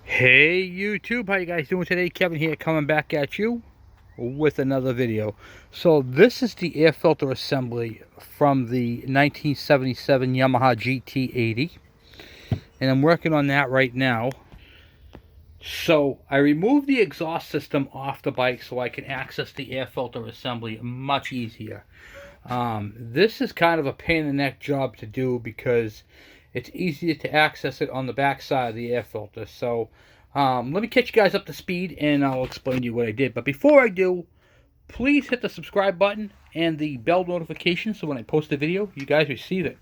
Hey YouTube, how you guys doing today? Kevin here, coming back at you with another video. So this is the air filter assembly from the 1977 Yamaha gt80, and I'm working on that right now. So I removed the exhaust system off the bike so I can access the air filter assembly much easier. This is kind of a pain in the neck job to do because it's easier to access it on the back side of the air filter. So let me catch you guys up to speed and I'll explain to you what I did. But before I do, please hit the subscribe button and the bell notification so when I post a video, you guys receive it.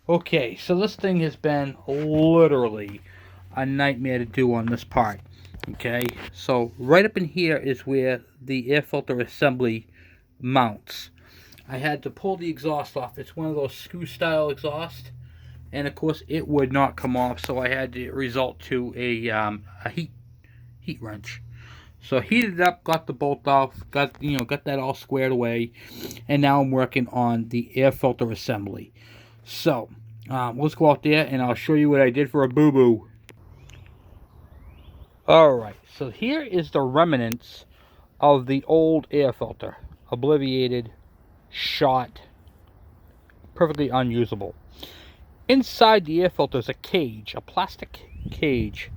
Okay, so this thing has been literally a nightmare to do on this part. Okay, so right up in here is where the air filter assembly mounts. I had to pull the exhaust off. It's one of those screw style exhaust, and of course it would not come off, so I had to resort to a heat wrench. So I heated it up, got the bolt off, got that all squared away, and now I'm working on the air filter assembly. So let's go out there and I'll show you what I did for a boo-boo. Alright, so here is the remnants of the old air filter. Obliviated, shot, perfectly unusable. Inside the air filter is a cage, a plastic cage.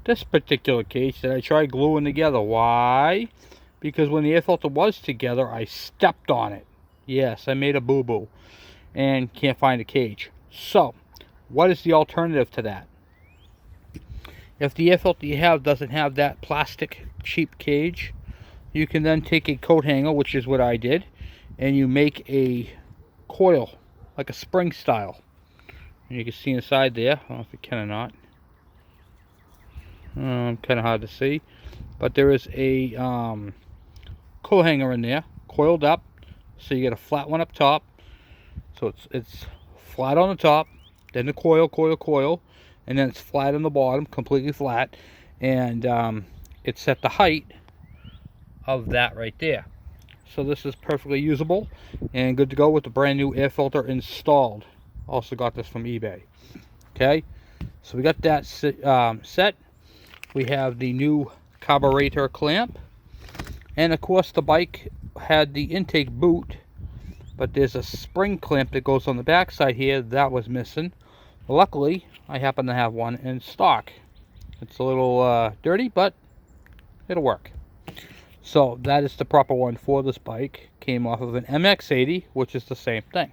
This particular cage that I tried gluing together. Why? Because when the air filter was together, I stepped on it. Yes, I made a boo-boo and can't find a cage. So, what is the alternative to that? If the air filter you have doesn't have that plastic cheap cage, you can then take a coat hanger, which is what I did, and you make a coil, like a spring style. And you can see inside there. I don't know if you can or not. Kind of hard to see. But there is a coat hanger in there, coiled up. So you get a flat one up top. So it's flat on the top, then the coil, and then it's flat on the bottom, completely flat. And it's at the height of that right there. So this is perfectly usable and good to go with the brand new air filter installed. Also got this from eBay. Okay, so we got that set. We have the new carburetor clamp, and of course the bike had the intake boot, but there's a spring clamp that goes on the back side here that was missing. Luckily I happen to have one in stock. It's a little dirty, but it'll work. So that is the proper one for this bike. Came off of an MX80, which is the same thing.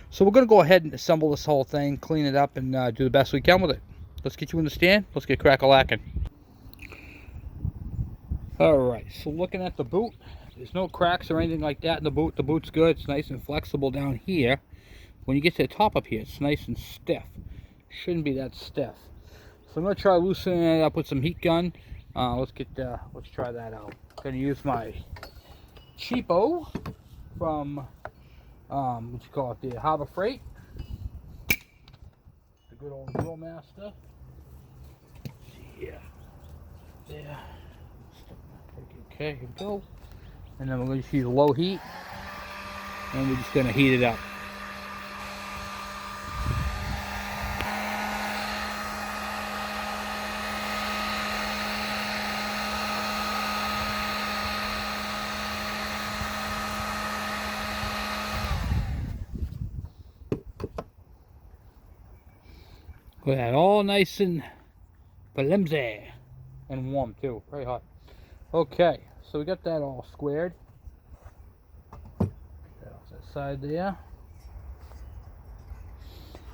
So we're going to go ahead and assemble this whole thing, clean it up, and do the best we can with it. Let's get you in the stand. Let's get crack-a-lacking. Alright, so looking at the boot, there's no cracks or anything like that in the boot. The boot's good. It's nice and flexible down here. When you get to the top up here, it's nice and stiff. Shouldn't be that stiff. So I'm going to try loosening it up with some heat gun. Let's try that out. I'm going to use my cheapo from the Harbor Freight. The good old Drill Master. Yeah. There. Okay, here we go. And then we're going to use low heat. And we're just going to heat it up. Got that all nice and flimsy and warm too, very hot. Okay, so we got that all squared. Get that off that side there.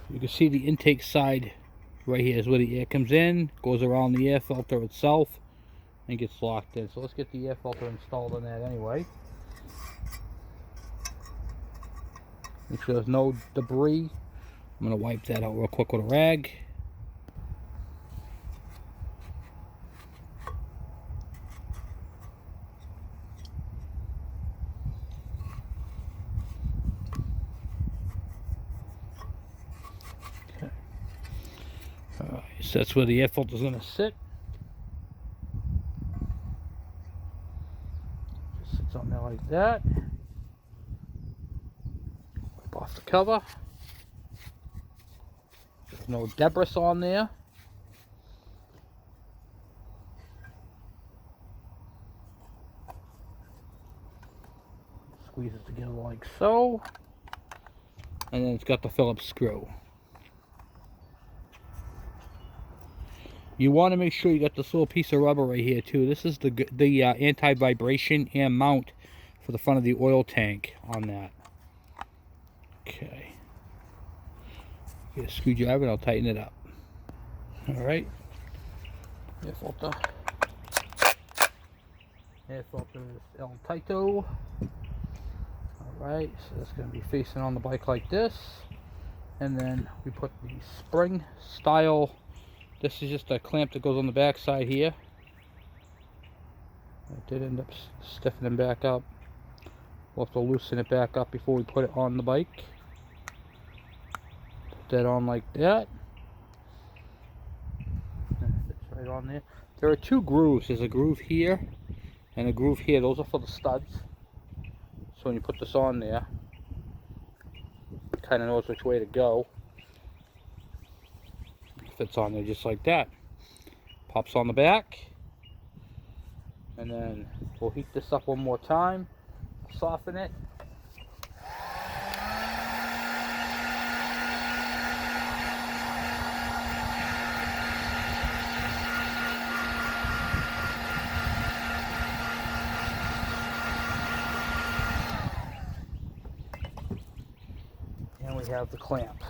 You can see the intake side right here is where the air comes in, goes around the air filter itself, and gets locked in. So let's get the air filter installed on that anyway. Make sure there's no debris. I'm going to wipe that out real quick with a rag. Okay. Alright, so that's where the air filter is going to sit. Just sits on there like that. Wipe off the cover. There's no debris on there. squeezes together like so. And then it's got the Phillips screw. You want to make sure you got this little piece of rubber right here too. This is the anti-vibration and mount for the front of the oil tank on that. Okay. Get a screwdriver and I'll tighten it up. Alright. Air filter. Air filter is Untitled. Alright, so that's going to be facing on the bike like this. And then we put the spring style. This is just a clamp that goes on the back side here. It did end up stiffening back up. We'll have to loosen it back up before we put it on the bike. Put that on like that. And it fits right on there. There are two grooves. There's a groove here and a groove here. Those are for the studs. So when you put this on there, it kind of knows which way to go. It fits on there just like that. Pops on the back. And then we'll heat this up one more time. Soften it. And we have the clamp.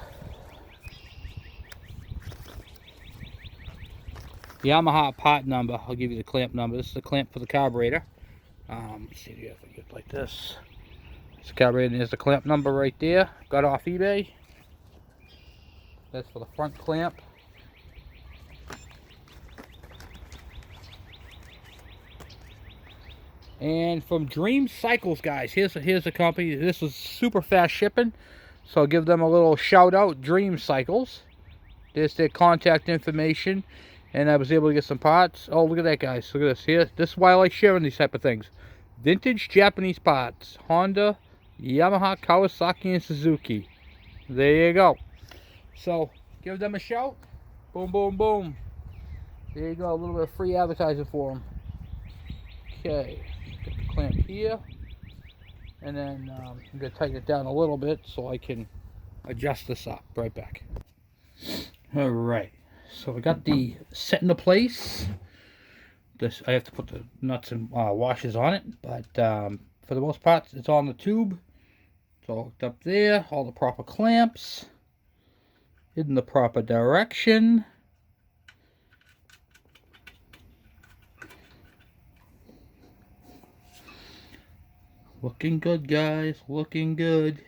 Yamaha part number. I'll give you the clamp number. This is the clamp for the carburetor. Let's see if I get like this. It's the carburetor, and there's the clamp number right there. Got off eBay. That's for the front clamp. And from Dream Cycles, guys, here's a company. This was super fast shipping, so I'll give them a little shout out. Dream Cycles. There's their contact information, and I was able to get some parts. Oh, look at that, guys. Look at this here. This is why I like sharing these type of things. Vintage Japanese parts. Honda, Yamaha, Kawasaki, and Suzuki. There you go. So give them a shout. Boom, boom, boom. There you go. A little bit of free advertising for them. Okay. Get the clamp here. And then I'm going to tighten it down a little bit so I can adjust this up. Right back. Alright. So we got the set into place. This I have to put the nuts and washers on it, but for the most part it's on the tube. It's all hooked up there. All the proper clamps in the proper direction. Looking good, guys. Looking good.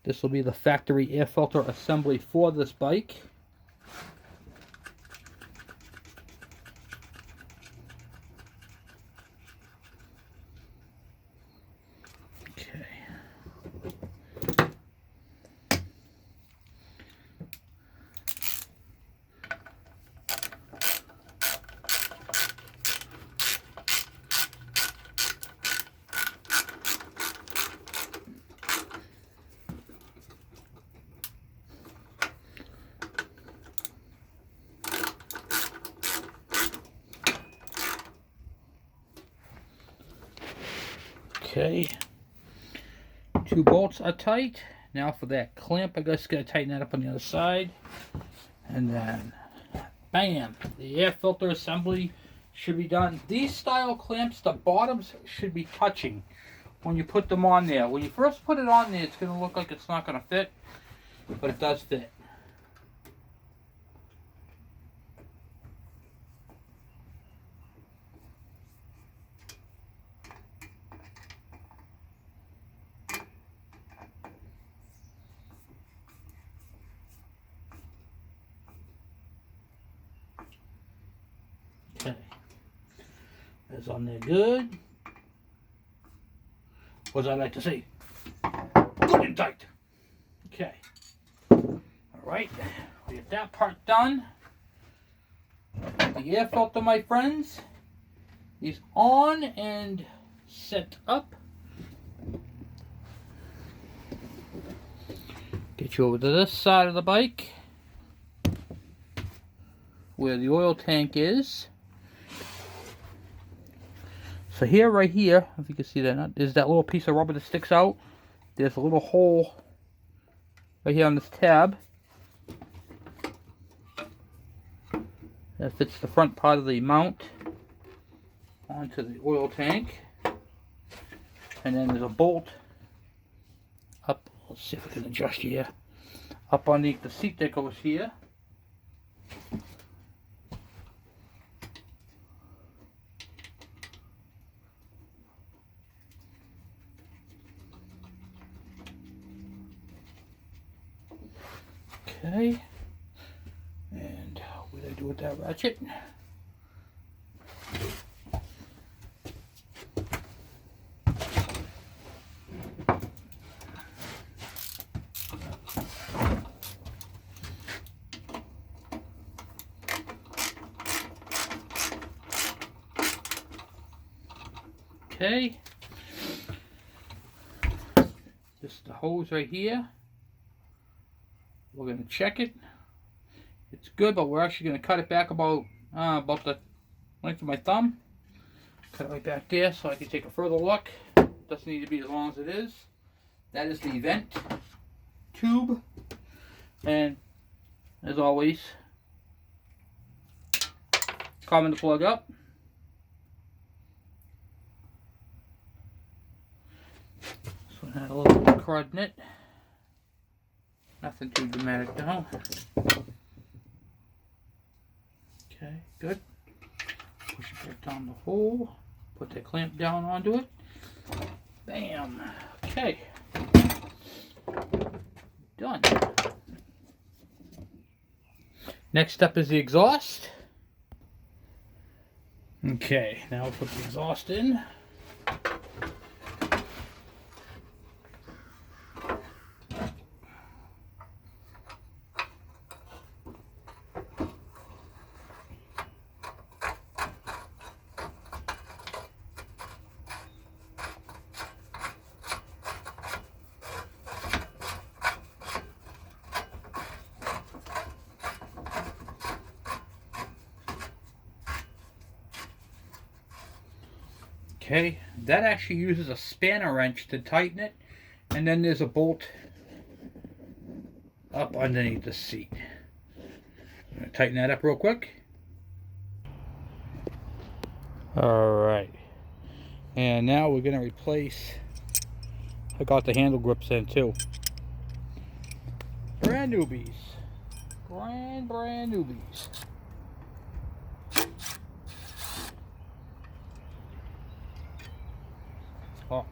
This will be the factory air filter assembly for this bike. Okay, 2 bolts are tight. Now for that clamp, I just gotta tighten that up on the other side. And then, bam, the air filter assembly should be done. These style clamps, the bottoms should be touching when you put them on there. When you first put it on there, it's gonna look like it's not gonna fit, but it does fit. Okay, that's on there good. What do I like to say? Good and tight. Okay. Alright, we get that part done. The air filter, my friends, is on and set up. Get you over to this side of the bike where the oil tank is. So here, right here, if you can see that, there's that little piece of rubber that sticks out. There's a little hole right here on this tab that fits the front part of the mount onto the oil tank. And then there's a bolt up, let's see if I can adjust here, up underneath the seat that goes here. Okay, and what do I do with that ratchet? Okay, this is the hose right here. We're going to check it. It's good, but we're actually going to cut it back about the length of my thumb. Cut it right back there so I can take a further look. Doesn't need to be as long as it is. That is the vent tube. And as always, common to plug up. This one had a little crud in it. Nothing too dramatic now. Okay, good. Push it right down the hole. Put the clamp down onto it. Bam. Okay. Done. Next up is the exhaust. Okay, now we'll put the exhaust in. Okay, that actually uses a spanner wrench to tighten it, and then there's a bolt up underneath the seat. I'm going to tighten that up real quick. Alright, and now we're going to replace, I got the handle grips in too. Brand newbies. Brand newbies. Oh.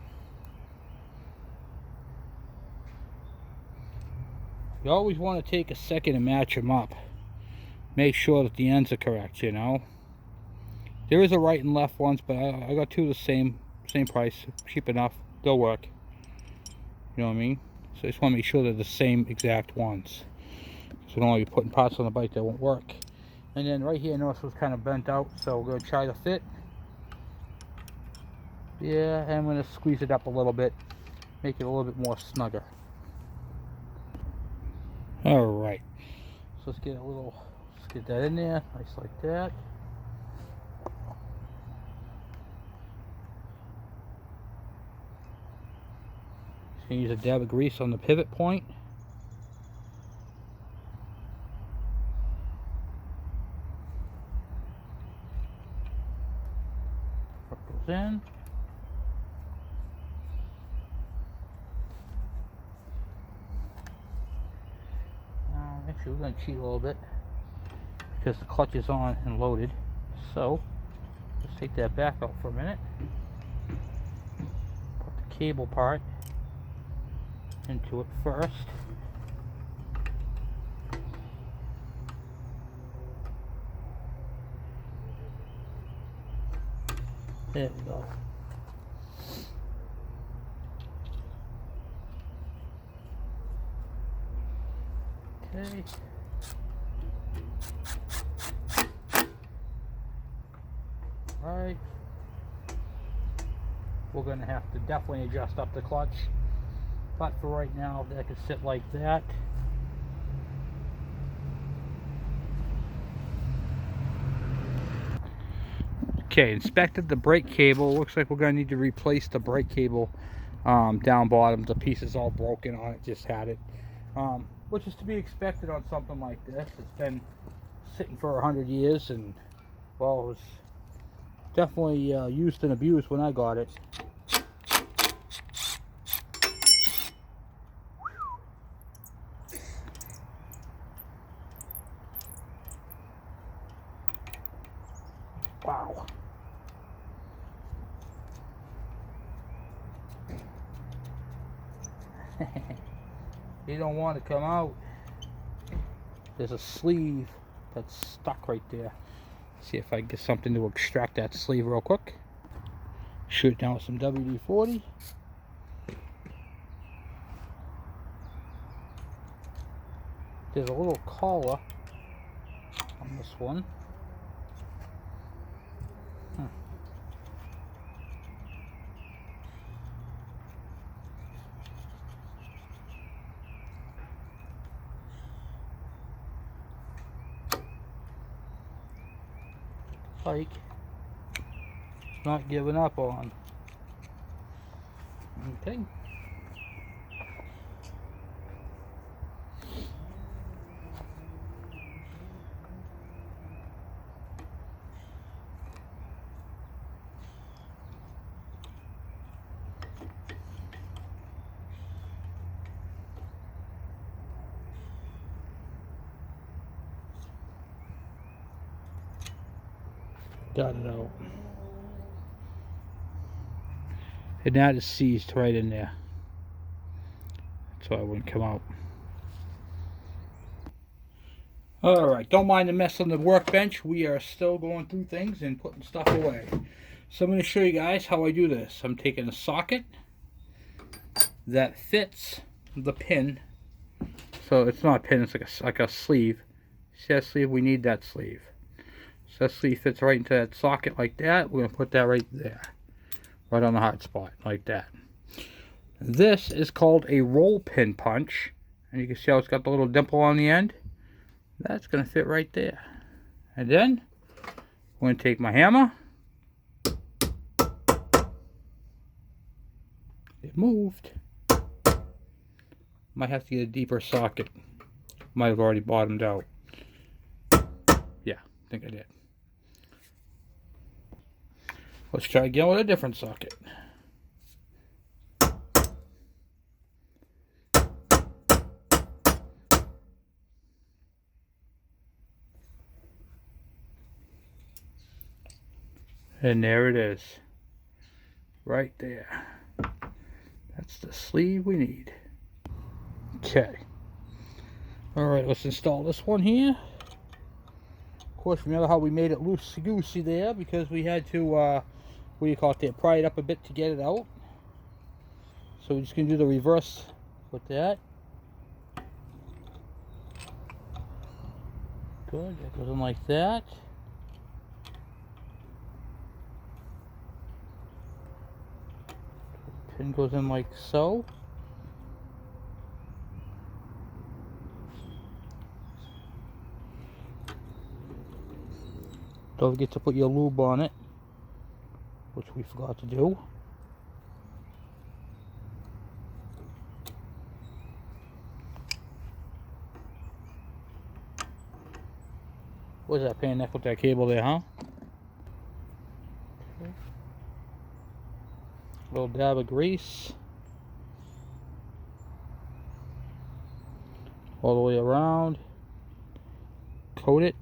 You always want to take a second and match them up. Make sure that the ends are correct, you know. There is a right and left ones, but I got two of the same price, cheap enough, they'll work. You know what I mean? So I just want to make sure they're the same exact ones. So don't want to be putting parts on the bike that won't work. And then right here, notice was kind of bent out, so we're going to try to fit. Yeah, and I'm going to squeeze it up a little bit, make it a little bit more snugger. Alright, so let's get that in there, nice like that. Just going to use a dab of grease on the pivot point. Put those in. Actually, we're going to cheat a little bit because the clutch is on and loaded. So, let's take that back out for a minute. Put the cable part into it first. There we go. Okay. Alright. We're going to have to definitely adjust up the clutch. But for right now, that can sit like that. Okay, inspected the brake cable. Looks like we're going to need to replace the brake cable down bottom. The piece is all broken on it, just had it. Which is to be expected on something like this. It's been sitting for 100 years, and well, it was definitely used and abused when I got it. Wow. You don't want to come out. There's a sleeve that's stuck right there. See if I can get something to extract that sleeve real quick. Shoot it down with some WD-40. There's a little collar on this one. Like, not giving up on. Okay. Got it out. And that is seized right in there. That's why it wouldn't come out. Alright, don't mind the mess on the workbench. We are still going through things and putting stuff away. So I'm going to show you guys how I do this. I'm taking a socket that fits the pin. So it's not a pin, it's like a sleeve. See that sleeve? We need that sleeve. So that sleeve fits right into that socket like that. We're going to put that right there. Right on the hot spot, like that. This is called a roll pin punch. And you can see how it's got the little dimple on the end. That's going to fit right there. And then, I'm going to take my hammer. It moved. Might have to get a deeper socket. Might have already bottomed out. Yeah, I think I did. Let's try again with a different socket. And there it is. Right there. That's the sleeve we need. Okay. Alright, let's install this one here. Of course, remember how we made it loosey-goosey there because we had to, what do you call it there, pry it up a bit to get it out. So we're just going to do the reverse with that. Good, that goes in like that. Pin goes in like so. Don't forget to put your lube on it, which we forgot to do. What's that pain neck with that cable there, huh? Okay. Little dab of grease. All the way around. Coat it.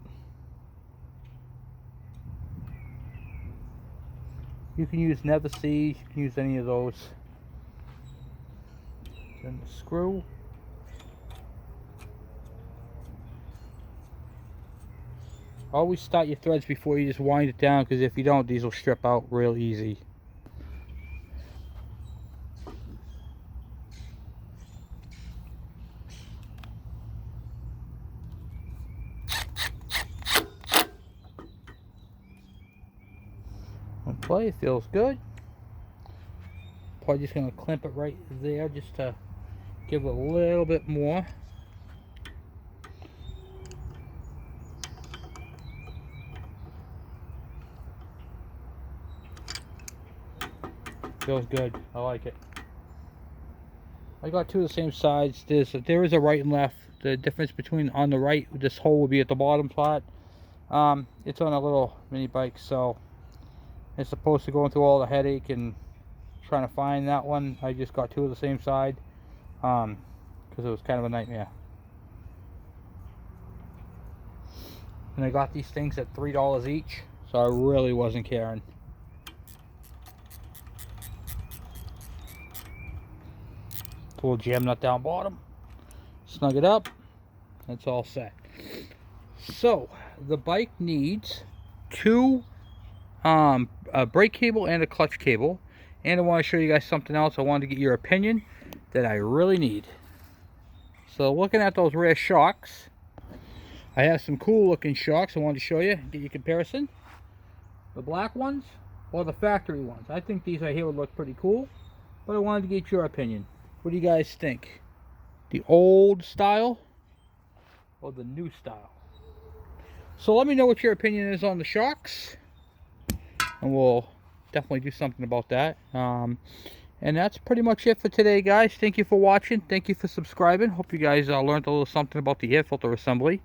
You can use Never See, you can use any of those. Then the screw. Always start your threads before you just wind it down, because if you don't, these will strip out real easy. Play, it feels good. Probably just going to clamp it right there just to give it a little bit more. Feels good. I like it. I got two of the same sides. There is a right and left. The difference between on the right, this hole will be at the bottom part. It's on a little mini bike, so it's supposed to go through all the headache and trying to find that one. I just got two of the same side because it was kind of a nightmare. And I got these things at $3 each, so I really wasn't caring. Pull the jam nut down bottom, snug it up, that's all set. So the bike needs a brake cable and a clutch cable, and I want to show you guys something else. I wanted to get your opinion that I really need. So looking at those rear shocks, I have some cool looking shocks I wanted to show you, get your comparison. The black ones or the factory ones. I think these right here would look pretty cool, but I wanted to get your opinion. What do you guys think? The old style or the new style? So let me know what your opinion is on the shocks, and we'll definitely do something about that. And that's pretty much it for today, guys. Thank you for watching. Thank you for subscribing. Hope you guys learned a little something about the air filter assembly.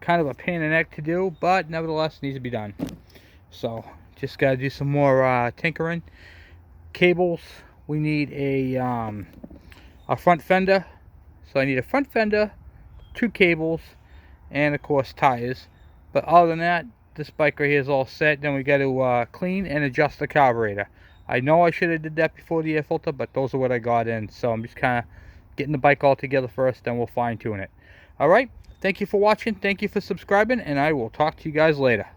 Kind of a pain in the neck to do, but nevertheless needs to be done. So just got to do some more tinkering. Cables, we need a front fender. So I need a front fender, 2 cables, and of course tires. But other than that, this bike right here is all set. Then we got to clean and adjust the carburetor. I know I should have did that before the air filter, but those are what I got in. So I'm just kind of getting the bike all together first, then we'll fine tune it. Alright, thank you for watching, thank you for subscribing, and I will talk to you guys later.